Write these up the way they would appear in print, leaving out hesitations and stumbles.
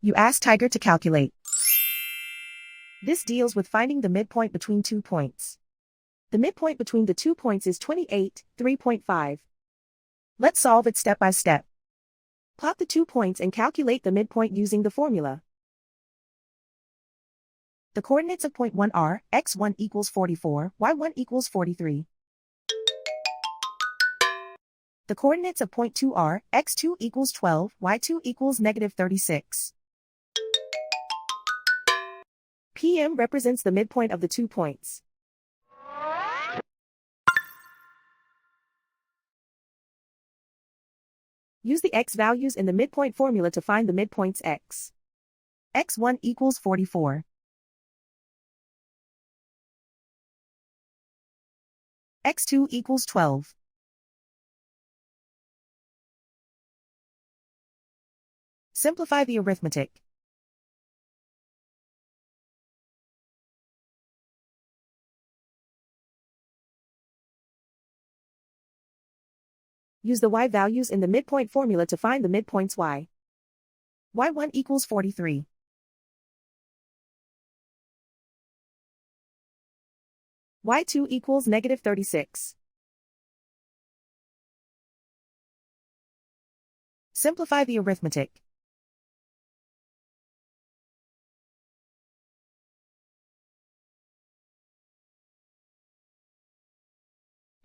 You ask Tiger to calculate. This deals with finding the midpoint between 2 points. The midpoint between the 2 points is 28, 3.5. Let's solve it step by step. Plot the 2 points and calculate the midpoint using the formula. The coordinates of point 1 are x1 equals 44, y1 equals 43. The coordinates of point 2 are x2 equals 12, y2 equals negative 36. PM represents the midpoint of the 2 points. Use the x values in the midpoint formula to find the midpoints x. x1 equals 44. x2 equals 12. Simplify the arithmetic. Use the y values in the midpoint formula to find the midpoints y. y1 equals 43. y2 equals negative 36. Simplify the arithmetic.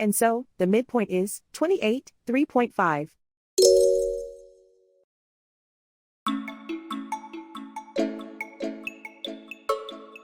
And so, the midpoint is 28, 3.5.